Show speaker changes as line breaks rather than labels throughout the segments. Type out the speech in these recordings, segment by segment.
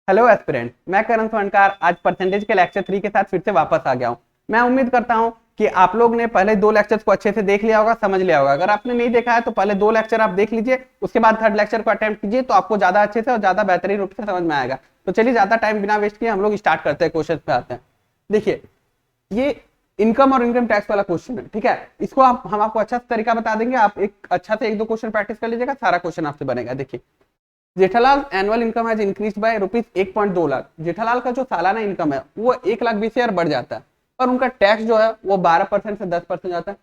Hello aspirant, मैं करण स्वर्णकार आज percentage के लेक्चर 3 के साथ फिर से वापस आ गया हूं। मैं उम्मीद करता हूं कि आप लोग ने पहले 2 लेक्चर्स को अच्छे से देख लिया होगा, समझ लिया होगा। अगर आपने नहीं देखा है तो पहले 2 लेक्चर आप देख लीजिए, उसके बाद थर्ड लेक्चर को अटेम्प्ट कीजिए, तो आपको ज्यादा अच्छे से और ज्यादा बेहतरीन रूप से समझ में आएगा। तो चलिए ज्यादा टाइम बिना वेस्ट किए हम लोग स्टार्ट करते हैं, क्वेश्चन पे आते हैं। देखिए, ये इनकम और इनकम टैक्स वाला क्वेश्चन है, ठीक है। इसको हम आपको अच्छा तरीका बता देंगे, आप एक अच्छा से 1-2 क्वेश्चन प्रैक्टिस कर लीजिएगा, सारा क्वेश्चन आपसे बनेगा। देखिए, Jethalal annual income has increased by ₹1.2 lakh. Jethalal का जो सालाना इनकम है वो 1,20,000 बढ़ जाता है, और उनका टैक्स जो है वो 12% से 10% जाता है।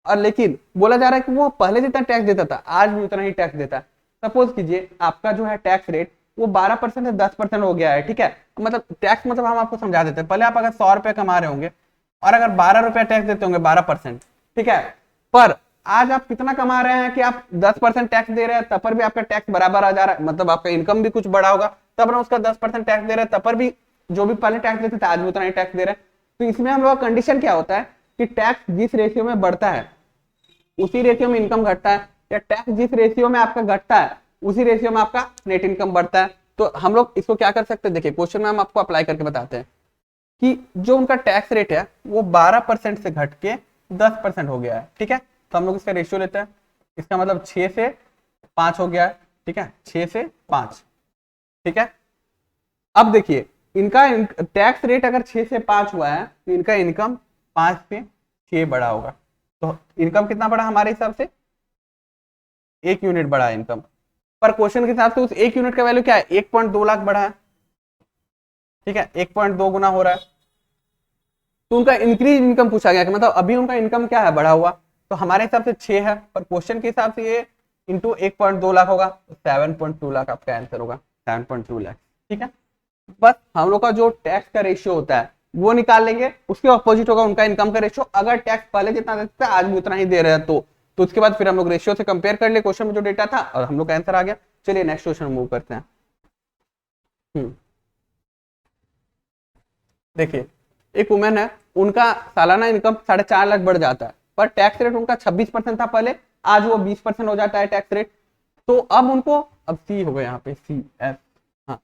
और लेकिन बोला जा रहा है कि वो पहले जितना टैक्स देता था आज भी उतना ही टैक्स देता है। सपोज कीजिए आपका जो है टैक्स रेट वो 12% से 10% हो गया है, ठीक है। मतलब टैक्स मतलब हम आपको समझा देते हैं। पहले आप अगर 100 रुपए कमा रहे होंगे और अगर 12 रुपए टैक्स देते होंगे 12%, ठीक है। पर आज आप कितना कमा रहे हैं कि आप 10% टैक्स दे रहे हैं, तब पर भी आपका टैक्स बराबर आ जा रहा है। मतलब आपका इनकम भी कुछ बड़ा होगा, तब ना उसका 10% टैक्स दे रहे हैं, तब पर भी जो भी पहले टैक्स देते थे आज भी उतना ही टैक्स दे रहे हैं। तो इसमें हम लोग का कंडीशन क्या होता है कि टैक्स जिस रेशियो में बढ़ता है उसी रेशियो में इनकम घटता है, या टैक्स जिस रेशियो में आपका घटता है उसी रेशियो में आपका नेट इनकम बढ़ता है। तो हम लोग इसको क्या कर सकते हैं, देखिए क्वेश्चन में हम आपको अप्लाई करके बताते हैं कि जो उनका टैक्स रेट है वो 12% से घट के 10% हो गया है, ठीक है। तो हम लोग इसका रेशियो लेते हैं, इसका मतलब 6 से 5 हो गया है, ठीक है। 6 से 5, ठीक है। अब देखिए, इनका टैक्स रेट अगर 6 से 5 हुआ है तो इनका इनकम 5 से 6 बढ़ा होगा। तो इनकम कितना बढ़ा हमारे हिसाब से? 1 यूनिट बढ़ा है इनकम। पर क्वेश्चन के हिसाब से उस 1 यूनिट का वैल्यू क्या है? 1.2 लाख बढ़ा है, ठीक है। 1.2 गुना हो रहा है। तो उनका इंक्रीज इनकम पूछा गया कि मतलब अभी उनका इनकम क्या है, बढ़ा हुआ। तो हमारे हिसाब से 6 है, पर क्वेश्चन के हिसाब से ये इंटू 1.2 लाख होगा, तो 7.2 लाख आपका आंसर होगा, 7.2 लाख, ठीक है। बस हम लोग का जो टैक्स का रेशियो होता है वो निकाल लेंगे, उसके ऑपोजिट होगा उनका इनकम का रेशियो। अगर टैक्स पहले जितना देते थे आज भी उतना ही दे रहे हैं तो उसके बाद फिर हम लोग रेशियो से कंपेयर कर ले क्वेश्चन में जो डेटा था, और हम लोग का आंसर आ गया। चलिए नेक्स्ट क्वेश्चन मूव करते हैं। देखिए, एक वुमेन है, उनका सालाना इनकम 4.5 लाख बढ़ जाता है, पर टैक्स रेट उनका 26% था पहले, आज वो 20% हो जाता है टैक्स रेट। तो अब उनको, अब सी हो गया यहाँ पे, सी एस, हाँ,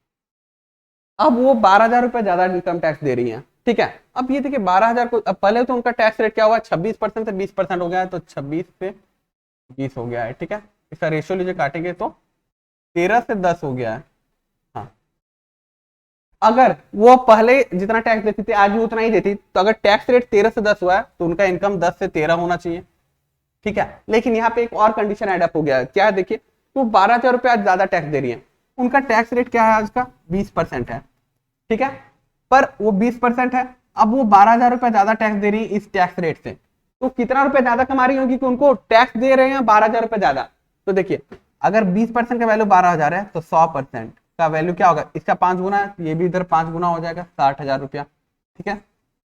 अब वो 12,000 रुपए ज्यादा इनकम टैक्स दे रही है, ठीक है। अब ये देखिए 12,000 को, अब पहले तो उनका टैक्स रेट क्या हुआ, 26% से 20% हो गया है, तो 26 से 20 हो गया है, ठीक है। इसका रेशियो लीजिए, काटेंगे तो 13 से 10 हो गया है। हाँ, अगर वो पहले जितना टैक्स देती थी आज भी उतना ही देती, तो अगर टैक्स रेट 13 से 10 हुआ है तो उनका इनकम 10 से 13 होना चाहिए, ठीक है। लेकिन यहाँ पे एक और कंडीशन एडअप हो गया है, क्या है देखिए, वो 12,000 रुपए आज ज्यादा टैक्स दे रही है। उनका टैक्स रेट क्या है आज का? 20% है, ठीक है। पर वो 20% है, अब वो 12,000 रुपए ज्यादा टैक्स दे रही है इस टैक्स रेट से। तो कितना रुपए ज्यादा कमा रही होगी कि उनको टैक्स दे रहे हैं 12,000 रुपए ज्यादा। तो देखिए, अगर 20% का वैल्यू 12,000 है तो 100% का वैल्यू क्या होगा? इसका 5 गुना है, ये भी इधर 5 गुना हो जाएगा, 60,000 रुपया, ठीक है।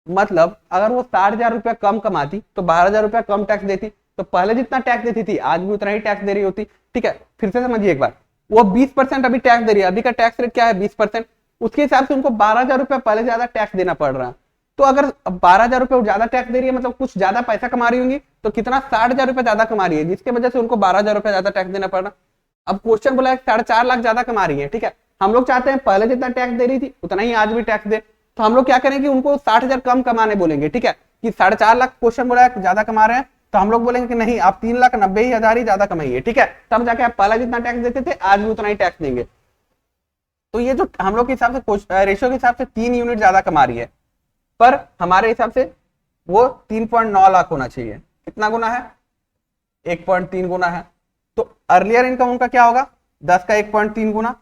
मतलब अगर वो 60,000 रुपया कम कमाती तो 12,000 रुपया कम टैक्स देती, तो पहले जितना टैक्स देती थी आज भी उतना ही टैक्स दे रही होती, ठीक है। फिर से समझिए एक बार, वो 20% अभी टैक्स दे रही है, अभी का टैक्स रेट क्या है? 20%। उसके हिसाब से उनको 12,000 रुपया पहले ज्यादा टैक्स देना पड़ रहा है। तो अगर 12,000 रुपये ज्यादा टैक्स दे रही है, मतलब कुछ ज्यादा पैसा कमा रही होंगी, तो कितना? 60,000 रुपये ज्यादा कमा रही है, जिसकी वजह से उनको 12,000 रुपये ज्यादा टैक्स देना पड़ रहा। अब क्वेश्चन बोला है 4.5 लाख ज्यादा कमा रही है, ठीक है। हम लोग चाहते हैं पहले जितना टैक्स दे रही थी उतना ही आज भी टैक्स दे। तो हम लोग क्या करेंगे, उनको 60,000 कम कमाने बोलेंगे, ठीक है। कि 4.5 लाख क्वेश्चन बोला है ज्यादा कमा रहे हैं, तो हम लोग बोलेंगे कि नहीं, आप 3,90,000 ही ज्यादा कमाइए, ठीक है। तब जाके आप पहले जितना टैक्स देते थे आज भी उतना ही टैक्स देंगे। तो ये जो हम लोग के हिसाब से रेशियो के हिसाब से 3 यूनिट ज्यादा कमा रही है, पर हमारे हिसाब से वो 3.9 लाख होना चाहिए। कितना गुना है? 1.3 गुना है। तो अर्लियर इनकम उनका क्या होगा? 10 का 1.3 गुना,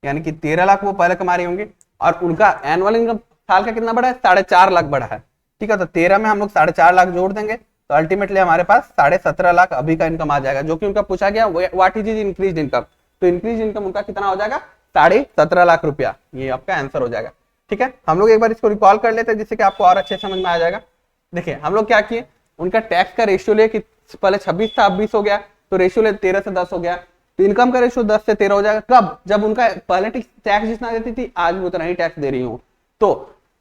यानी कि 13 लाख वो पहले कमा रही होंगी, और उनका एनुअल इनकम साल का कितना बढ़ा है? 4.5 लाख बढ़ा है, ठीक है। तो 13 में हम लोग 4.5 लाख जोड़ देंगे, तो अल्टीमेटली हमारे पास 17.5 लाख अभी का इनकम आ जाएगा, जो कि उनका पूछा गया व्हाट इज इंक्रीज इनकम। तो इंक्रीज इनकम उनका कितना हो जाएगा? 17.5 लाख रुपया, ये आपका आंसर हो जाएगा, ठीक है। हम लोग एक बार इसको रिकॉल कर लेते हैं जिससे कि आपको और अच्छे समझ में आ जाएगा। देखिए, हम लोग क्या किए, उनका टैक्स का रेशियो ले कि पहले 26 था अब 20 हो गया, तो रेशियो ले 13 से 10 हो गया। तो इनकम का रेशियो 10 से 13 हो जाएगा, कब? जब उनका पहले टैक्स जितना देती थी आज भी उतना ही टैक्स दे रही हूँ। तो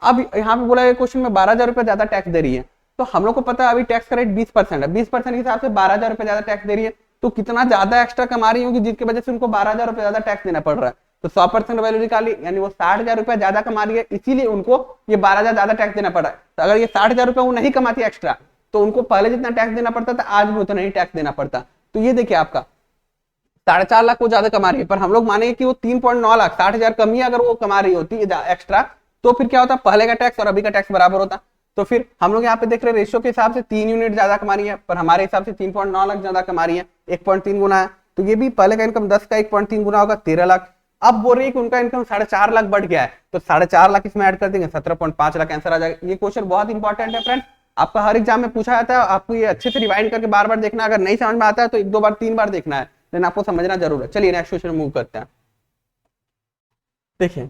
अब यहाँ पे बोला है क्वेश्चन में 12,000 रुपये ज्यादा टैक्स दे रही है, तो हम लोग को पता है अभी टैक्स का रेट 20% है, 20% के हिसाब से 12,000 रुपये ज्यादा टैक्स दे रही है। तो कितना ज्यादा एक्स्ट्रा कमा रही होगी जिसकी वजह से उनको 12,000 रुपये ज्यादा टैक्स देना पड़ रहा है? तो 100% वैल्यू निकाली, यानी वो 60,000 रुपया ज्यादा कमा रही है, इसीलिए उनको ये 12,000 ज्यादा टैक्स देना पड़ा। तो अगर ये 60,000 रुपया वो नहीं कमाती एक्स्ट्रा, तो उनको पहले जितना टैक्स देना पड़ता था आज भी उतना ही टैक्स देना पड़ता। तो ये देखिए आपका 4.5 लाख वो ज्यादा कमा रही है, पर हम लोग मानेंगे कि वो 3.9 लाख, 60,000 कम ही अगर वो कमा रही होती एक्स्ट्रा, तो फिर क्या होता, पहले का टैक्स और अभी का टैक्स बराबर होता। तो फिर हम लोग यहाँ पे देख रहे हैं रेशियो के हिसाब से 3 यूनिट ज्यादा कमा रही है, पर हमारे हिसाब से 3.9 लाख ज्यादा कमा रही है, 1.3 गुना है। तो ये भी पहले का इनकम 10 का 1.3 गुना होगा 13 लाख। अब बोल रही है कि उनका इनकम 4.5 लाख बढ़ गया है, तो 4.5 लाख इसमें ऐड कर देंगे, 17.5 लाख आंसर आ जाएगा। ये क्वेश्चन बहुत इंपॉर्टेंट है फ्रेंड, आपका हर एग्जाम में पूछा जाता है, आपको ये अच्छे से रिवाइंड करके बार बार देखना, अगर नहीं समझ में आता है तो 1-2 बार 3 बार देखना है, लेकिन आपको समझना जरूर है। चलिए नेक्स्ट क्वेश्चन मूव करते हैं। देखिए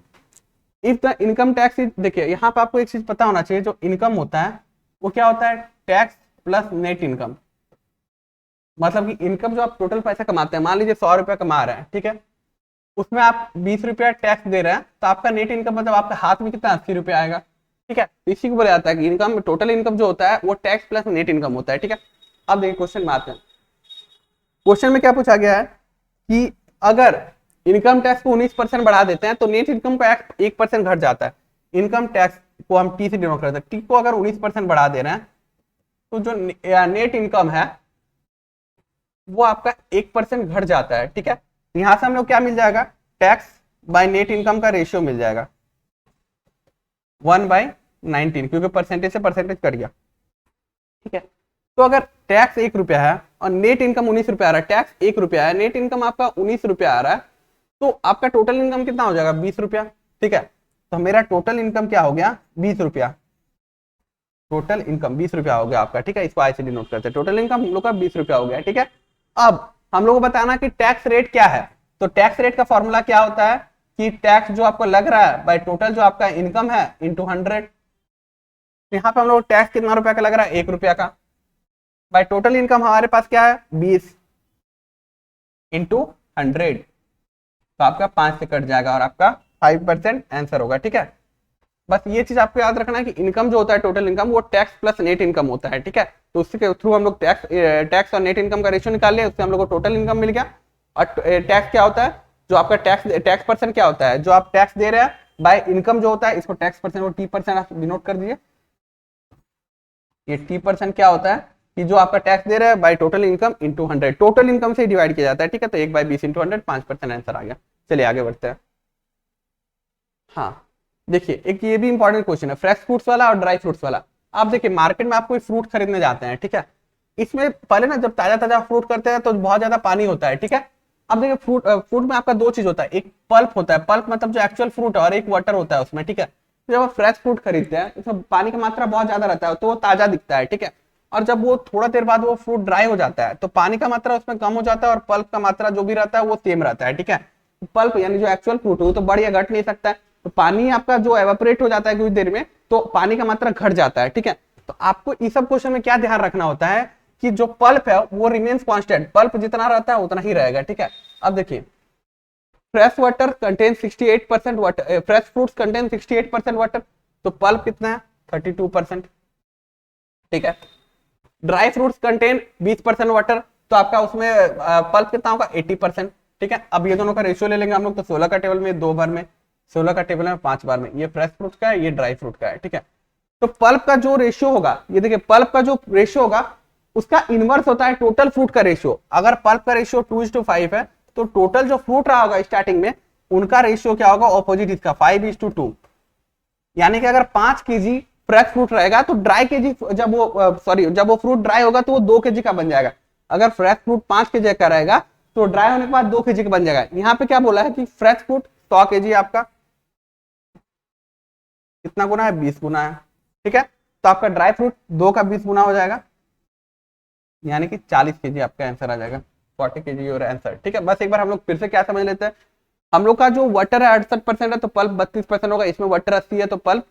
इफ द इनकम टैक्स, देखिए यहाँ पे आपको एक चीज पता होना चाहिए, जो इनकम होता है वो क्या होता है, टैक्स प्लस नेट इनकम। मतलब कि इनकम जो आप टोटल पैसा कमाते हैं, मान लीजिए 100 रुपया कमा रहे हैं, ठीक है, उसमें आप 20 रुपया टैक्स दे रहे हैं, तो आपका नेट इनकम मतलब आपके हाथ में कितना 80 रुपया आएगा, ठीक है। इसी को बोला जाता है कि इनकम, टोटल इनकम जो होता है वो टैक्स प्लस नेट इनकम होता है, ठीक है। अब देखिए क्वेश्चन में आते हैं। क्वेश्चन में क्या पूछा गया है कि अगर इनकम टैक्स को 19% बढ़ा देते हैं तो नेट इनकम का 1% घट जाता है। इनकम टैक्स को हम टी से डिनोट करते हैं, टी को अगर 19% बढ़ा दे रहे हैं तो जो नेट इनकम है वो आपका 1% घट जाता है, ठीक है। यहां से हम लोग क्या मिल जाएगा, टैक्स बाय नेट इनकम का रेशियो मिल जाएगा 1/19, क्योंकि परसेंटेज से परसेंटेज कट गया, ठीक है। तो अगर टैक्स 1 रुपया है और नेट इनकम 19 रुपया आ रहा है, टैक्स 1 रुपया है, नेट इनकम आपका 19 रुपया आ रहा है, तो आपका टोटल इनकम कितना हो जाएगा, 20 रुपया, ठीक है। तो मेरा टोटल इनकम क्या हो गया, 20 रुपया, टोटल इनकम 20 रुपया हो गया आपका, ठीक है। इसको आई से डिनोट करते हैं, टोटल इनकम हम लोग का 20 रुपया हो गया, ठीक है। अब हम लोग को बताना कि टैक्स रेट क्या है। तो टैक्स रेट का फॉर्मूला क्या होता है कि टैक्स जो आपको लग रहा है बाय टोटल जो आपका इनकम है इंटू 100। यहाँ पे हम लोग टैक्स कितना रुपया का लग रहा है, 1 रुपया का, बाय टोटल इनकम हमारे पास क्या है 20 इंटू 100, तो आपका 5 से कट जाएगा और आपका 5% आंसर होगा, ठीक है। बस ये चीज आपको याद रखना है कि इनकम जो होता है टोटल इनकम वो टैक्स प्लस नेट इनकम होता है, ठीक है। तो उसके थ्रू हम लोग टैक्स और नेट इनकम का रेशियो निकाल लिया, उससे हम लोग को टोटल इनकम मिल गया। और टैक्स क्या होता है, जो आपका टैक्स परसेंट क्या होता है, जो आप टैक्स दे रहे हैं बाय इनकम जो होता है, इसको टैक्स परसेंट और T% आप डिनोट कर दीजिए। ये T% क्या होता है कि जो आपका टैक्स दे रहा है by total income into 100, total income से डिवाइड किया जाता है, ठीक है। तो 1/20 इंटू 100, 5% आंसर आ गया। चलिए आगे बढ़ते हैं। हाँ देखिए एक ये भी इंपॉर्टेंट क्वेश्चन है, फ्रेश फ्रूट्स वाला और ड्राई फ्रूट्स वाला। आप देखिए मार्केट में आप कोई फ्रूट खरीदने जाते हैं, ठीक है, इसमें पहले ना जब ताजा ताजा फ्रूट करते हैं तो बहुत ज्यादा पानी होता है, ठीक है। अब देखिए फ्रूट में आपका 2 चीज होता है, एक पल्प होता है, पल्प मतलब जो एक्चुअल फ्रूट है, और एक वाटर होता है उसमें, ठीक है। जब आप फ्रेश फ्रूट खरीदते हैं उसमें पानी की मात्रा बहुत ज्यादा रहता है, तो वो ताजा दिखता है, ठीक है। और जब वो थोड़ा देर बाद वो फ्रूट ड्राई हो जाता है तो पानी का मात्रा उसमें कम हो जाता है और पल्प का मात्रा जो भी रहता है वो सेम रहता है, ठीक है। पल्प यानी जो एक्चुअल फ्रूट है वो तो बढ़ या घट नहीं सकता है, तो पानी आपका जो एवापोरेट हो जाता है कुछ देर में, तो पानी का मात्रा घट जाता है, ठीक है। तो आपको इस सब क्वेश्चन में क्या ध्यान रखना होता है कि जो पल्प है वो रिमेन्स कांस्टेंट, पल्प जितना रहता है उतना ही रहेगा, ठीक है। अब देखिए fresh water contain 68% water, fresh fruits contain 68% water, तो पल्प कितना है 32%, ठीक है। ड्राई फ्रूट्स कंटेन 20% वाटर, तो आपका उसमें पल्प कितना होगा 80%, ठीक है। अब ये दोनों का रेशियो ले लेंगे हम लोग, तो 16 का टेबल में 2 बार में, 16 का टेबल में 5 बार में, ये फ्रेश फ्रूट का है, ये ड्राई फ्रूट का है, ठीक है। तो पल्प का जो रेशियो होगा, ये देखिए पल्प का जो रेशियो होगा उसका इनवर्स होता है टोटल फ्रूट का रेशियो। अगर पल्प का रेशियो 2:5 है तो टोटल जो फ्रूट रहा होगा स्टार्टिंग में उनका रेशियो क्या होगा, ऑपोजिट इसका 5:2। यानी कि अगर 5 kg फ्रेश फ्रूट रहेगा तो ड्राई केजी जब वो फ्रूट ड्राई होगा तो वो 2 kg का बन जाएगा। अगर फ्रेश फ्रूट 5 kg का रहेगा तो ड्राई होने के बाद 2 kg का बन जाएगा। यहाँ पे क्या बोला है कि फ्रेश फ्रूट 100 kg आपका कितना गुना है, 20 गुना है, ठीक है। तो आपका ड्राई फ्रूट 2 का 20 गुना हो जाएगा, यानी कि 40 kg आपका आंसर आ जाएगा, 40 kg और आंसर, ठीक है। बस एक बार हम लोग फिर से क्या समझ लेते हैं, हम लोग का जो वाटर है 68% है तो पल्प 32% होगा, इसमें वाटर 80 है तो पल्प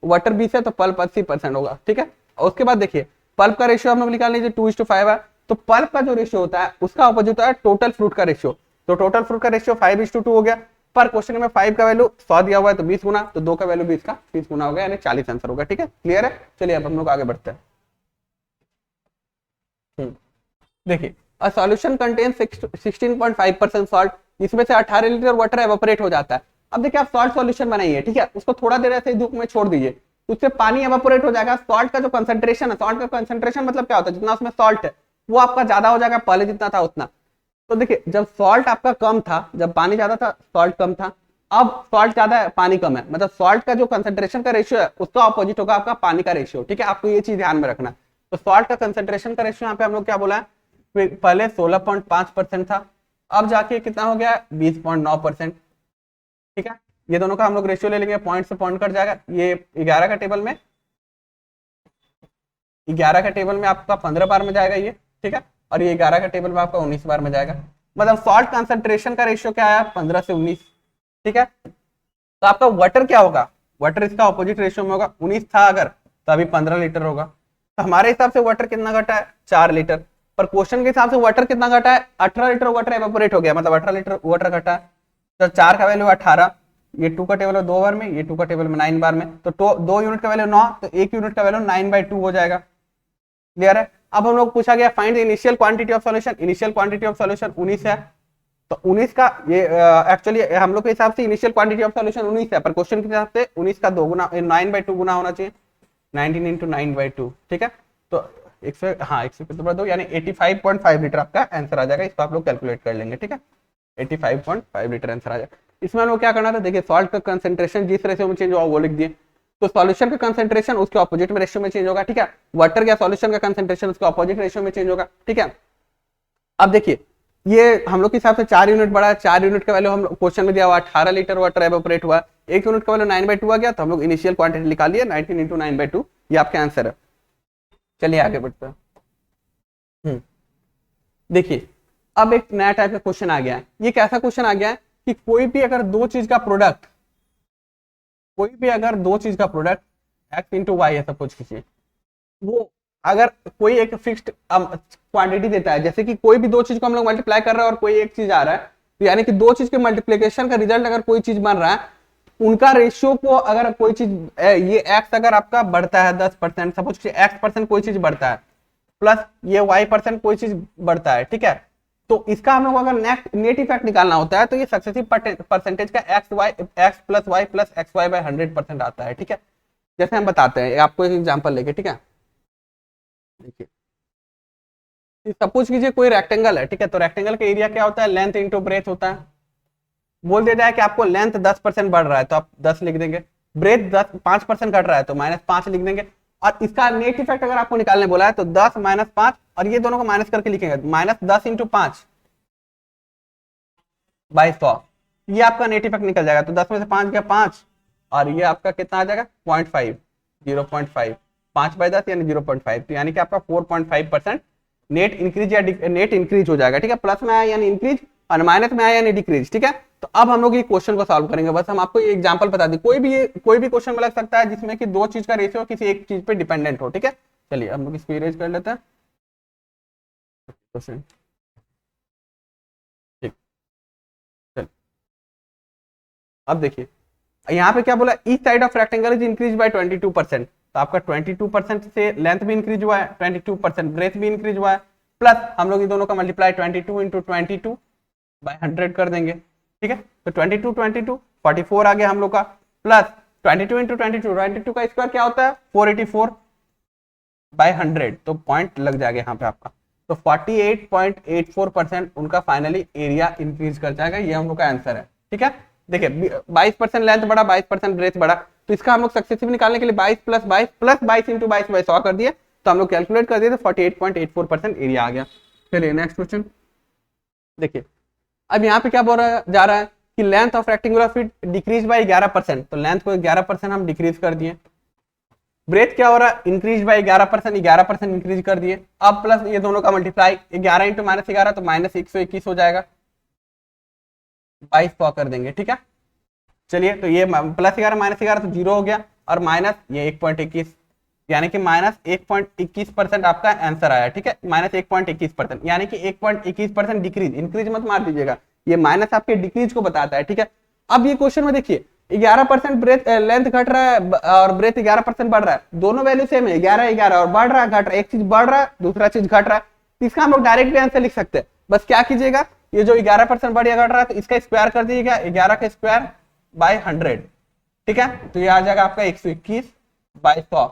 वाटर 20 है तो पल्प 80% होगा, ठीक है। और उसके बाद देखिए पल्प का रेशियो हम लोग निकाल लीजिए 2:5 है, तो पल्प का जो रेशियो होता है उसका अपोजिट होता है टोटल फ्रूट का रेशियो, तो टोटल फ्रूट का रेशियो 5:2 हो गया। पर क्वेश्चन में 5 का वैल्यू 100 दिया हुआ है तो 20 गुना, तो 2 का वैल्यू 20 का 30 गुना हो गया, यानी 40 आंसर होगा, ठीक है। क्लियर है, चलिए अब हम लोग आगे बढ़ते हैं। देखिए अ सॉल्यूशन कंटेन्स 16.5% सॉल्ट इसमें से 18 लीटर वाटर एवापोरेट हो जाता है। अब देखिए आप सॉल्ट सॉल्यूशन बनाइए, ठीक है, उसको थोड़ा देर ऐसे धूप में छोड़ दीजिए, उससे पानी एवापोरेट हो जाएगा। सॉल्ट का जो कंसंट्रेशन है, सॉल्ट का कंसंट्रेशन मतलब क्या होता है, जितना उसमें सॉल्ट है वो आपका ज्यादा हो जाएगा, पहले जितना था उतना। तो देखिए जब सॉल्ट आपका कम था, जब पानी ज्यादा था सॉल्ट कम था, अब सॉल्ट ज्यादा है पानी कम है, मतलब सॉल्ट का जो कंसंट्रेशन का रेशियो है उसका ऑपोजिट होगा आपका पानी का रेशियो, ठीक है, आपको ये चीज ध्यान में रखना। तो सॉल्ट का कंसंट्रेशन का रेशियो यहाँ पे हम लोग क्या बोला है, पहले 16.5% था, अब जाके कितना हो गया 20.9%, ठीक है। ये दोनों का हम लोग रेशियो ले लेंगे, पॉइंट से पॉइंट कट जाएगा। ये 11 का टेबल में, 11 का टेबल में आपका 15 बार में जाएगा ये, ठीक है, और ये 11 का टेबल में आपका 19 बार में जाएगा। मतलब सॉल्ट कंसंट्रेशन का रेशियो क्या आया 15 से 19, ठीक है। तो आपका वाटर क्या होगा, वाटर इसका ऑपोजिट रेशियो में होगा, 19 था अगर तो अभी 15 लीटर होगा। तो हमारे हिसाब से वाटर कितना घटा है 4 लीटर, पर क्वेश्चन के हिसाब से वाटर कितना घटा है 18 लीटर वाटर एवापोरेट हो गया, मतलब 18 लीटर वाटर घटा है। तो 4 का वैल्यू 18, ये 2 का टेबल है 2 बार में, ये 2 का टेबल में 9 बार में, तो 2 यूनिट का वैल्यू 9, तो 1 यूनिट का वैल्यू 9/2 हो जाएगा। क्लियर है। अब हम लोग पूछा गया find the initial quantity of solution, initial quantity of solution 19 है, तो 19 का ये एक्चुअली हम लोग के हिसाब से इनिशियल क्वांटिटी ऑफ सॉल्यूशन 19 है, पर क्वेश्चन के हिसाब से 19 का 2 गुना 9/2 गुना होना चाहिए, 19 × 9/2, ठीक है। तो 100 यानी 85.5 लीटर आपका आंसर आ जाएगा, इसको आप लोग कैलकुलेट कर लेंगे, ठीक है, 85.5 लीटर आंसर आ जाएगा। इसमें हम लोग क्या करना था, देखिए सॉल्ट का कंसंट्रेशन जिस रेशियो में चेंज हुआ वो लिख दिए, तो सॉल्यूशन का कंसंट्रेशन उसके ऑपोजिट में रेशियो में चेंज होगा, ठीक है। वाटर का सॉल्यूशन का कंसंट्रेशन उसके ऑपोजिट रेशियो में चेंज होगा, ठीक है। अब देखिए ये हम लोग के हिसाब से 4 यूनिट बढ़ा है, 4 यूनिट का वैल्यू हम क्वेश्चन में दिया हुआ 18 लीटर वाटर एवापोरेट हुआ, 1 यूनिट का वैल्यू 9/2 आ गया, तो हम लोग इनिशियल क्वांटिटी निकाल लिए 19 × 9/2, ये आपका आंसर है। चलिए आगे बढ़ते हैं। देखिए अब एक नया टाइप का क्वेश्चन आ गया है, ये कैसा क्वेश्चन आ गया है कि कोई भी अगर दो चीज का प्रोडक्ट x × y है, सपोज कीजिए, वो अगर कोई एक फिक्स्ड क्वांटिटी देता है, जैसे कि कोई भी दो चीज को हम लोग मल्टीप्लाई कर रहे हैं और कोई एक चीज आ रहा है, तो यानी कि दो चीज के मल्टीप्लीकेशन का रिजल्ट अगर कोई चीज बन रहा है, उनका रेशियो को अगर कोई चीज ये x अगर आपका बढ़ता है 10%, सपोज x% कोई चीज बढ़ता है, प्लस ये y% कोई चीज बढ़ता है, ठीक है, तो इसका हम लोग अगर नेट इफेक्ट निकालना होता है तो ये सक्सेसिव परसेंटेज का x + y + xy/100% आता है, ठीक है। जैसे हम बताते हैं आपको एक एग्जांपल लेके, ठीक है, देखिए सपोज कीजिए कोई रेक्टेंगल है, ठीक है, तो रेक्टेंगल का एरिया क्या होता है, लेंथ इंटू ब्रेथ होता है। बोल दिया जाए कि आपको लेंथ 10% बढ़ रहा है तो आप 10 लिख देंगे, ब्रेथ 5% घट रहा है तो -5 लिख देंगे, और इसका नेट इफेक्ट अगर आपको निकालने बोला है तो 10 - 5, और ये दोनों को माइनस करके लिखेंगे, -10 × 5 / 100, ये आपका नेट इफेक्ट निकल जाएगा। तो 10 में से 5 गया 5, और ये आपका कितना आ जाएगा 0.5, 5/10 यानी 0.5, तो यानी कि आपका 4.5% नेट इंक्रीज या नेट इंक्रीज हो जाएगा, ठीक है। प्लस में आया यानी इंक्रीज, और माइनस में आया यानी डिक्रीज, ठीक है। तो अब हम लोग ये क्वेश्चन को सॉल्व करेंगे, बस हम आपको ये एग्जांपल बता दें, कोई भी क्वेश्चन में लग सकता है जिसमें कि दो चीज का रेशियो किसी एक चीज पे डिपेंडेंट हो, ठीक है। चलिए हम लोग इसको इरेज कर लेते हैं, ठीक, चलिए अब देखिए यहाँ पे क्या बोला, each side of rectangle is increase by 22%, तो आपका 22% से लेंथ भी इंक्रीज हुआ है, 22% ब्रेथ भी इंक्रीज हुआ है, प्लस हम लोग ये दोनों का मल्टीप्लाई 22 × 22/100 कर देंगे, ठीक है। तो 22 44 आ गया हम लोग का, प्लस 22 × 22 का स्क्वायर क्या होता है 484/100, तो पॉइंट लग जाएगा यहाँ पे आपका, तो 48.84% उनका फाइनली एरिया इंक्रीज कर जाएगा, ये हम लोग का आंसर है, ठीक है। देखिए 22% लेंथ बढ़ा, 22% ब्रेथ बढ़ा, तो इसका हम लोग सक्सेसिव निकालने के लिए 22 + 22 + 22 × 22/100 कर दिए, तो हम लोग कैलकुलेट कर दिए तो 48.84% एरिया आ गया। चलिए नेक्स्ट क्वेश्चन देखिए, अब यहाँ पे क्या बोल रहा जा रहा है कि length of rectangular feet decrease by 11%, तो लेंथ को 11% हम डिक्रीज कर दिए। ब्रेथ क्या हो रहा है इंक्रीज बाय 11%, 11% इंक्रीज कर दिए। अब प्लस ये दोनों का मल्टीप्लाई 11 × -11 तो -121 हो जाएगा, 22 कर देंगे, ठीक है। चलिए तो ये +11 -11 तो 0 हो गया, और माइनस ये 1.21 यानी कि -1.21% आपका आंसर आया, ठीक है, -1.21% यानी कि 1.21% डिक्रीज, इंक्रीज मत मार दीजिएगा, ये माइनस आपके डिक्रीज को बताता है, ठीक है। अब ये क्वेश्चन में देखिए 11% ब्रेथ लेंथ घट रहा है और ब्रेथ 11% बढ़ रहा है, दोनों वैल्यू सेम है, 11 और बढ़ रहा है घट रहा है, एक चीज बढ़ रहा है दूसरा चीज घट रहा है, इसका हम लोग डायरेक्टली आंसर लिख सकते हैं। बस क्या कीजिएगा ये जो 11% बढ़ या घट रहा है तो इसका स्क्वायर कर दीजिएगा, 11 का स्क्वायर बाय 100, ठीक है। तो ये आ जाएगा आपका 121/100,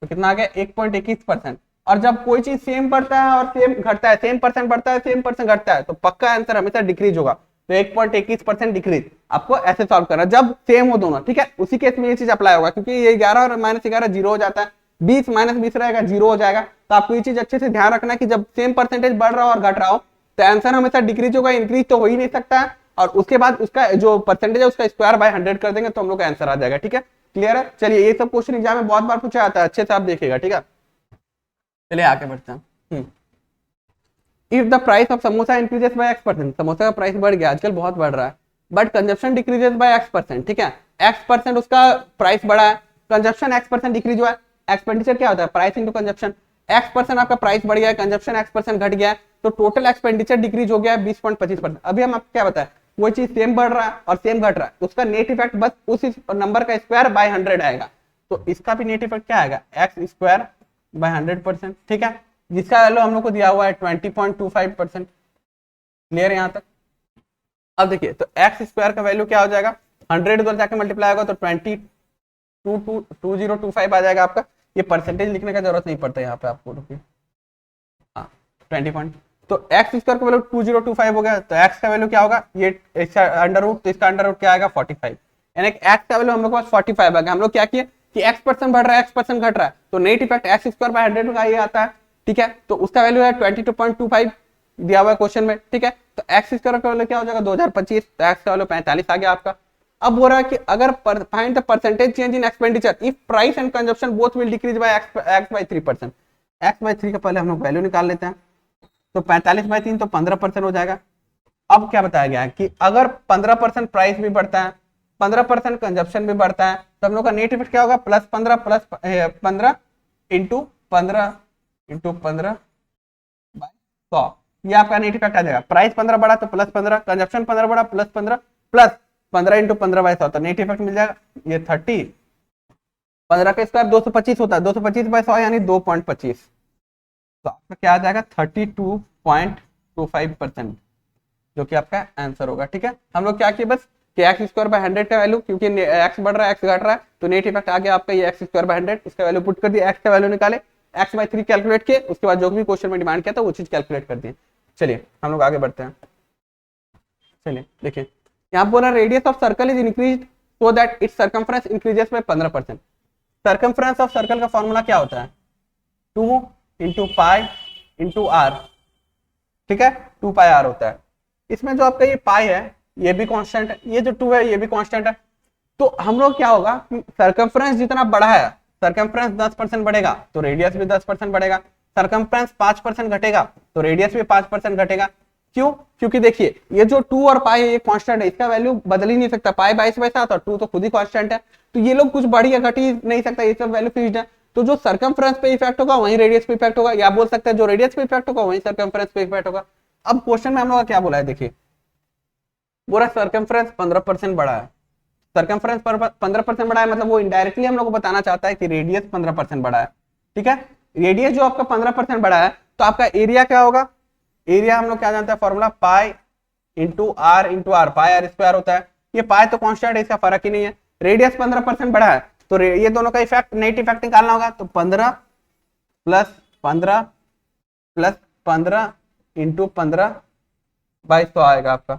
तो कितना आ गया 1.21%। और जब कोई चीज सेम बढ़ता है और सेम घटता है, सेम परसेंट बढ़ता है सेम परसेंट घटता है, तो पक्का आंसर हमेशा डिक्रीज होगा। तो 1.21% डिक्रीज आपको ऐसे सॉल्व करना जब सेम हो दोनों, ठीक है। उसी केस में ये चीज अप्लाई होगा, क्योंकि ये 11 और -11 जीरो हो जाता है, 20 -20 रहेगा जीरो हो जाएगा। तो आपको ये चीज अच्छे से ध्यान रखना कि जब सेम परसेंटेज बढ़ रहा हो और घट रहा हो तो आंसर हमेशा डिक्रीज होगा, इंक्रीज तो हो ही नहीं सकता है। और उसके बाद उसका जो परसेंटेज है उसका स्क्वायर बाय 100 कर देंगे तो हम लोग का आंसर आ जाएगा, ठीक है। क्लियर है। चलिए, ये सब क्वेश्चन एग्जाम में बहुत बार पूछा जाता है, अच्छे से आप देखिएगा, ठीक है। चलिए आगे बढ़ते हैं। If the price of samosa increases by x%, samosa का प्राइस बढ़ गया, आजकल बहुत बढ़ रहा है, but consumption decreases by x%, ठीक है। x% उसका प्राइस बढ़ा है, कंजप्शन x% डिक्रीज हुआ है। एक्सपेंडिचर क्या होता है, प्राइस इंटू कंजप्शन। x% आपका प्राइस बढ़ गया है, कंजप्शन x% घट गया है, तो टोटल एक्सपेंडिचर डिक्रीज हो गया है 20.25%। अभी हम आपको क्या बताएं, कोई चीज सेम बढ़ रहा है और सेम घट रहा है, उसका नेट इफेक्ट बस उस नंबर का स्क्वायर बाय 100 आएगा। तो इसका भी नेट इफेक्ट क्या आएगा, x स्क्वायर बाय 100%, ठीक है, जिसका वैल्यू हम लोग को दिया हुआ है 20.25%। क्लियर है यहाँ तक। अब देखिए, तो x स्क्वायर का वैल्यू क्या हो जाएगा, 100 उधर जाके मल्टीप्लाई होगा तो 2025 आ जाएगा आपका। ये परसेंटेज लिखने का जरूरत नहीं पड़ता यहाँ पे आपको, रुकिए, हाँ 20 पॉइंट। तो x स्क्वायर का वैल्यू 2025 हो गया, तो x का वैल्यू क्या होगा, ये इसका अंडर रूट, तो इसका अंडर रूट क्या आएगा 45, यानी x का वैल्यू हम लोग के पास 45 आ गया। हम लोग क्या किए कि x% बढ़ रहा है, x% घट रहा है, तो net effect x square by 100 का ये आता है, ठीक है। तो उसका वैल्यू है 22.25 दिया हुआ है क्वेश्चन में, ठीक है। तो x स्क्वायर का वैल्यू क्या हो जाएगा 2025, तो x का वैल्यू 45 आ गया आपका। अब हो रहा है कि अगर find the percentage change in expenditure if price and consumption both will decrease by x by 3%। x by 3 का पहले हम लोग वैल्यू निकाल लेते हैं, तो 45/3 तो 15% हो जाएगा। अब क्या बताया गया है कि अगर 15% प्राइस भी बढ़ता है, 15% कंजप्शन भी बढ़ता है, तो हम लोग का नेट इफेक्ट क्या होगा, +15 + 15 × 15 × 15/100, ये आपका नेट इफेक्ट आ जाएगा। प्राइस 15 बढ़ा तो +15, कंजप्शन 15 बढ़ा +15, प्लस 15 × 15/100, तो नेट इफेक्ट मिल जाएगा ये 30, 15 का स्क्वायर 225 होता है, 225/100 यानी 2.25, तो आपका क्या आ जाएगा 32.25%, जो कि आपका आंसर होगा, ठीक है। हम लोग क्या किए बस कि x स्क्वायर बाय 100 का वैल्यू, क्योंकि x बढ़ रहा है x घट रहा है, तो नेट इफेक्ट आ गया आपका ये x स्क्वायर बाय 100, इसका वैल्यू पुट कर दिया, x का वैल्यू निकाले, x by 3 कैलकुलेट किए, उसके बाद जो भी क्वेश्चन में डिमांड किया था वो चीज कैलकुलेट कर दिए। चलिए हम लोग आगे बढ़ते हैं। चलिए देखिए, यहाँ बोला radius of circle is increased so that it's circumference increases by 15%। Circumference of circle का फॉर्मूला क्या होता है, 2 × पाई × r, ठीक है, 2 पाई r होता है। इसमें जो आपका ये पाई है ये भी कांस्टेंट है, ये जो 2 है ये भी कांस्टेंट है। तो हम लोग क्या होगा कि सर्कमफ्रेंस जितना बड़ा है, सर्कमफ्रेंस 10% बढ़ेगा तो रेडियस भी 10% बढ़ेगा, सर्कमफ्रेंस 5% घटेगा तो रेडियस भी 5% घटेगा। क्यों, क्योंकि देखिए ये जो 2 और पाई ये कांस्टेंट है, इसका वैल्यू बदल ही नहीं सकता, पाई 22/7 और 2 तो खुद ही कांस्टेंट है, तो ये लोग कुछ बढ़ या घट ही नहीं सकता, ये सब वैल्यू फिक्स्ड है। तो जो सर्कमफ्रेंस पे इफेक्ट होगा वही रेडियस पे इफेक्ट होगा, या बोल सकते हैं जो रेडियस पे इफेक्ट होगा वही सर्कमफ्रेंस पे इफेक्ट होगा। अब क्वेश्चन में हम लोग क्या बोला है, देखिए पूरा सर्कमफ्रेंस 15% बढ़ा है, सर्कमफ्रेंस 15% बढ़ा है, मतलब वो इनडायरेक्टली हम लोग को बताना चाहता है कि रेडियस 15% बढ़ा है, ठीक है। रेडियस जो आपका 15% बढ़ा है तो आपका एरिया क्या होगा, एरिया हम लोग क्या जानते हैं फॉर्मूला पाई × r × r, पाई r स्क्वायर होता है, ये पाई तो कांस्टेंट है, इसका फर्क ही नहीं है। रेडियस 15% बढ़ा है तो ये दोनों का इफेक्ट, नेट इफेक्ट निकालना होगा, तो 15 + 15 + 15 × 15/100 आएगा आपका,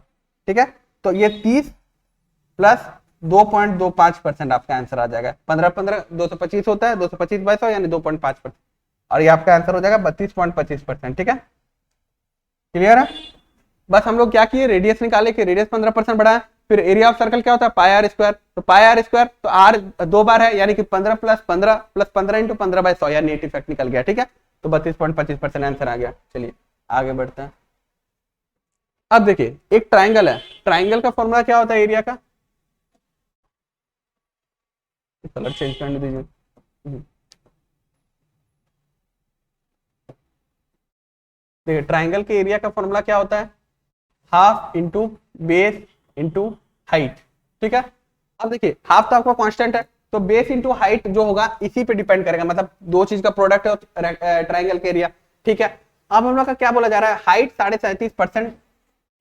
ठीक है। तो ये 30 + 2.25% आपका आंसर आ जाएगा। 15 225 होता है, 225/100 यानी 2.5%, और ये आपका आंसर हो जाएगा 32.25%, ठीक है। क्लियर है। बस हम लोग क्या किए, रेडियस निकाले कि रेडियस 15% बढ़ा है, फिर एरिया ऑफ सर्कल क्या होता है पाई r स्क्वायर, तो पाई r स्क्वायर तो r 2 बार है यानी कि 15 + 15 + 15 × 15/100 या नेट इफेक्ट निकल गया, ठीक है। तो 32.25% आंसर आ गया। चलिए आगे बढ़ते हैं। अब देखिए एक ट्राइंगल है, ट्राइंगल का फॉर्मूला क्या होता है एरिया का, कलर चेंज करने दीजिए। देखिए ट्राइंगल के एरिया का फॉर्मूला क्या होता है, half into base into height, ठीक है। अब देखिए हाफ तो आपका कांस्टेंट है, तो बेस इंटू हाइट जो होगा इसी पे डिपेंड करेगा, मतलब दो चीज का प्रोडक्ट है ट्राइंगल के एरिया, ठीक है। अब हम लोग का क्या बोला जा रहा है, हाइट 37.5%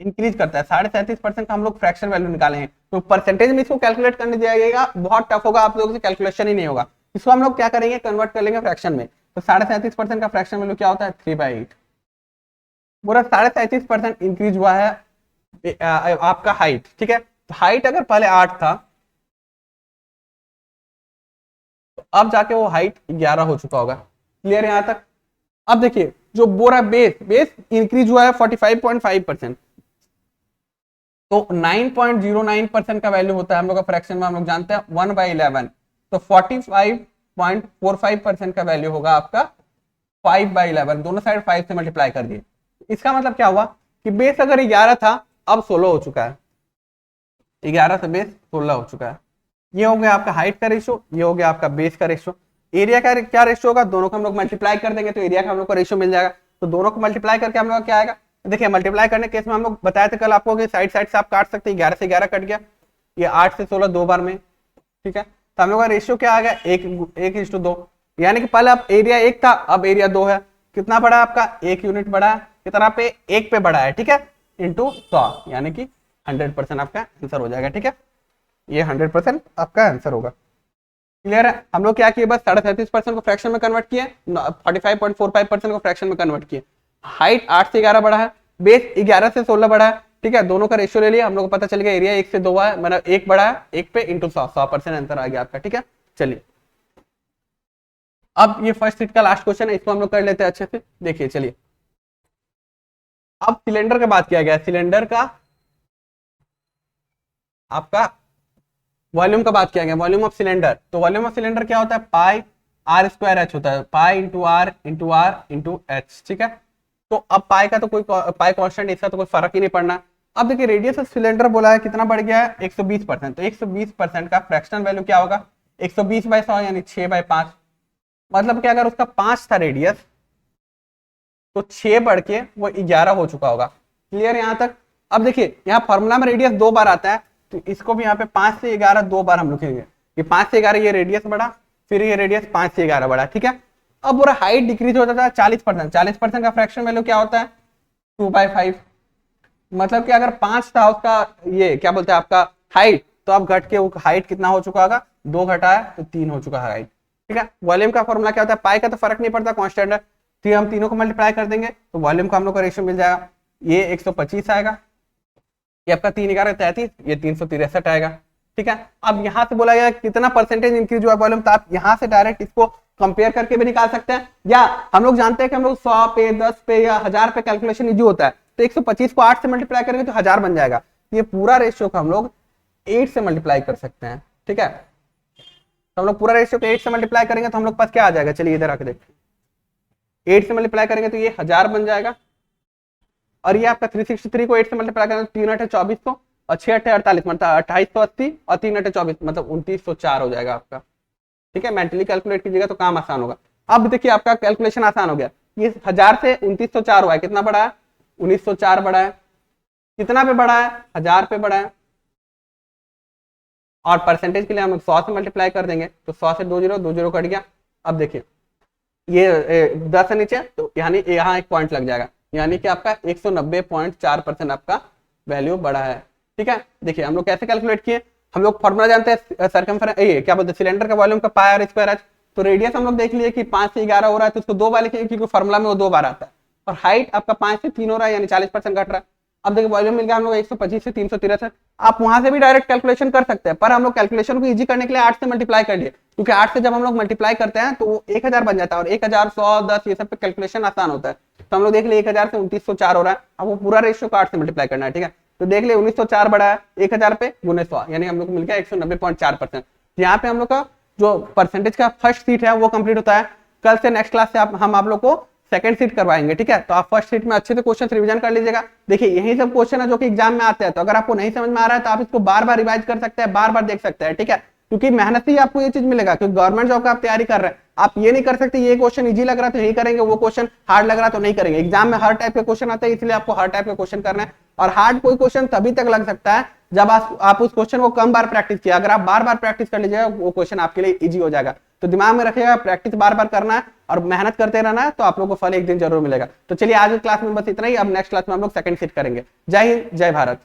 इंक्रीज करता है। 37.5% का हम लोग फ्रैक्शन वैल्यू निकालेंगे, तो परसेंटेज में इसको कैलकुलेट करने जाइएगा बहुत टफ होगा, आप लोगों से कैलकुलेशन ही नहीं होगा। इसको हम लोग क्या करेंगे, कन्वर्ट कर लेंगे फ्रैक्शन में। तो 37.5% का फ्रैक्शन वैल्यू क्या होता है, 3/8। पूरा 37.5% इंक्रीज हुआ है आपका हाइट, ठीक है। तो हाइट अगर पहले 8 था तो अब जाके वो हाइट 11 हो चुका होगा। क्लियर यहां तक। अब देखिए जो बोरा बेस बेस इंक्रीज हुआ है 45.5%, तो 9.09% का वैल्यू होता है हम लोग का फ्रैक्शन में, हम लोग जानते हैं 1/11। तो 45.45% का वैल्यू होगा आपका 5/11, दोनों साइड 5 से मल्टीप्लाई कर दिए। इसका मतलब क्या हुआ कि बेस अगर 11 था अब 16 हो चुका है, 11 से बेस 16 हो चुका है। ये हो गया आपका हाइट का रेशियो, ये हो गया आपका बेस का रेशियो। एरिया का क्या रेशियो होगा, दोनों को हम लोग मल्टीप्लाई कर देंगे तो एरिया का हम लोग को रेशियो मिल जाएगा। तो दोनों को मल्टीप्लाई करके हम लोग क्या आएगा, देखिए मल्टीप्लाई करने के केस में हम लोग बताए थे कल आपको कि साइड साइड से आप काट सकते हैं। 11 से 11 कट गया, ये 8 से 16 दो बार में, ठीक है। तो हम लोग का रेशियो क्या आ गया, 1:2, यानी कि पहले आप एरिया 1 था अब एरिया 2 है। कितना बड़ा है आपका, 1 यूनिट बड़ा है, कितना पे 1 पे बड़ा है, ठीक है, इंटू 100, यानी कि 100% आपका आंसर हो जाएगा, ठीक है। ये 100% आपका आंसर होगा। क्लियर है। हम लोग क्या किए, बस 37.5% को फ्रैक्शन में कन्वर्ट किए, 45.45% को फ्रैक्शन में कन्वर्ट किए। हाइट 8 से 11 बड़ा है, बेस 11 से 16 बड़ा है, ठीक है। दोनों का रेशियो ले लिया, हम लोग को पता चल गया एरिया 1 से 2 है, मतलब 1 बड़ा है, 1 पे इंटू 100% आंसर आ गया आपका, ठीक है। चलिए अब ये फर्स्ट सीट का लास्ट क्वेश्चन है, इसको हम लोग कर लेते हैं अच्छे से। देखिए चलिए, अब सिलेंडर का बात किया गया, सिलेंडर का आपका वॉल्यूम का बात किया गया, वॉल्यूम ऑफ सिलेंडर। तो वॉल्यूम ऑफ सिलेंडर क्या होता है, पाई आर स्क्वायर एच होता है, pi into r into h, ठीक है। तो अब पाई का तो कोई पाई कांस्टेंट, इसका तो कोई फर्क ही नहीं पड़ना। अब देखिए रेडियस ऑफ सिलेंडर बोला है कितना बढ़ गया है, 120%। तो 120% का फ्रैक्शनल वैल्यू क्या होगा, 120/100 यानी 6/5। मतलब कि अगर उसका 5 था रेडियस तो 6 बढ़ के वो 11 हो चुका होगा। क्लियर यहां तक। अब देखिए यहाँ फॉर्मूला में रेडियस 2 बार आता है, तो इसको भी यहाँ पे 5 से 11 2 बार हम लिखेंगे कि 5 से 11 ये रेडियस बढ़ा, फिर ये रेडियस 5 से 11 बढ़ा, ठीक है। अब पूरा हाइट डिक्रीज हो जाता है 40%। 40% का फ्रैक्शन वैल्यू क्या होता है, 2/5। मतलब कि अगर 5 था उसका ये क्या बोलते हैं आपका हाइट, तो अब घट के वो हाइट कितना हो चुका होगा, 2 घटा है तो 3 हो चुका है हाइट, ठीक है। वॉल्यूम का फॉर्मूला क्या होता है, पाई का तो फर्क नहीं पड़ता, कांस्टेंट है। तो हम तीनों को मल्टीप्लाई कर देंगे तो वॉल्यूम का हम लोग का रेशियो मिल जाएगा, ये 125 आएगा, ये आपका 3 11 33, ये 363 आएगा, ठीक है। अब यहाँ से बोला गया कितना परसेंटेज इंक्रीज हुआ वॉल्यूम, तो आप यहाँ से डायरेक्ट इसको कंपेयर करके भी निकाल सकते हैं, या हम लोग जानते हैं कि हम लोग 100 पे 10 पे या 1000 पे कैलकुलेशन इजी होता है, तो 125 को 8 से मल्टीप्लाई करेंगे तो 1000 बन जाएगा। ये पूरा रेशियो को हम लोग 8 से मल्टीप्लाई कर सकते हैं, ठीक है। तो हम लोग पूरा रेशियो को 8 से मल्टीप्लाई करेंगे तो हम लोग पास क्या आ जाएगा, चलिए इधर आके देखते हैं। 8 से मल्टीप्लाई करेंगे तो ये 1000 बन जाएगा, और ये आपका 363 को 8 से मल्टीप्लाई करेंगे तो 3 8 2400 और 6 8 48, मतलब 2880 और 3 8 24 मतलब 2904 हो जाएगा आपका, ठीक है। मेंटली कैलकुलेट कीजिएगा तो काम आसान होगा। अब देखिए आपका कैलकुलेशन आसान हो गया, ये 1000 से 2904 हुआ है, कितना बड़ा है, 1904 बड़ा है, कितना पे बड़ा है, 1000 पे बड़ा है। और परसेंटेज के लिए हम 100 से मल्टीप्लाई कर देंगे तो 100 से 20 कट गया। अब देखिए ये 10 से नीचे तो यानी यहाँ एक पॉइंट लग जाएगा, यानी कि आपका 190.4% आपका वैल्यू बढ़ा है, ठीक है। देखिए हम लोग कैसे कैलकुलेट किए, हम लोग फॉर्मूला जानते हैं सरकमफेरेंस, ये क्या बोलते हैं सिलेंडर का वॉल्यूम का पाई आर स्क्वायर एच। तो रेडियस हम लोग देख लिए कि 5 से 11 हो रहा है तो उसको 2 बार लिखेंगे क्योंकि फॉर्मूला में वो 2 बार आता है, और हाइट आपका 5 से 3 हो रहा है यानी 40% घट रहा है। अब देखिए वॉल्यूम मिल गया हम लोग 125 से 363। आप वहां से भी डायरेक्ट कैलकुलेशन कर सकते हैं, पर हम लोग कैलकुलेशन को इजी करने के लिए 8 से मल्टीप्लाई कर लिए, क्योंकि 8 से जब हम लोग मल्टीप्लाई करते हैं तो वो 1000 बन जाता है, और 1000 100 10 ये सब पे कैलकुलेशन आसान होता है। तो हम लोग देख लिए 1000 से 2904 हो रहा है, अब वो पूरा रेशियो को 8 से मल्टीप्लाई करना है, ठीक है। तो देख ले 1904 बढ़ा है 1000 पे गुने 100, यानी हम लोग को मिल गया 190.4%। यहाँ पे हम लोग का जो परसेंटेज का फर्स्ट सीट है वो कंप्लीट होता है। कल से नेक्स्ट क्लास से हम आप लोग को सेकंड सीट करवाएंगे, ठीक है। तो आप फर्स्ट सीट में अच्छे से क्वेश्चन रिवीजन कर लीजिएगा। देखिए यही सब क्वेश्चन है जो कि एग्जाम में आते हैं, तो अगर आपको नहीं समझ में आ रहा है तो आप इसको बार बार रिवाइज कर सकते हैं, बार बार देख सकते हैं, ठीक है। क्योंकि मेहनत ही आपको ये चीज मिलेगा, क्योंकि गवर्नमेंट जॉब का आप तैयारी कर रहे हैं, आप ये नहीं कर सकते ये क्वेश्चन इजी लग रहा है तो यही करेंगे, वो क्वेश्चन हार्ड लग रहा है तो नहीं करेंगे। एग्जाम में हर टाइप के क्वेश्चन आते हैं, इसलिए आपको हर टाइप के क्वेश्चन करना है। और हार्ड कोई क्वेश्चन तभी तक लग सकता है जब आप उस क्वेश्चन को कम बार प्रैक्टिस किया। अगर आप बार बार प्रैक्टिस कर लीजिएगा वो क्वेश्चन आपके लिए इजी हो जाएगा। तो दिमाग में रखिएगा, प्रैक्टिस बार बार करना है और मेहनत करते रहना है, तो आप लोगों को फल एक दिन जरूर मिलेगा। तो चलिए आज की क्लास में बस इतना ही। अब नेक्स्ट क्लास में हम लोग सेकंड सीट करेंगे। जय हिंद, जय भारत।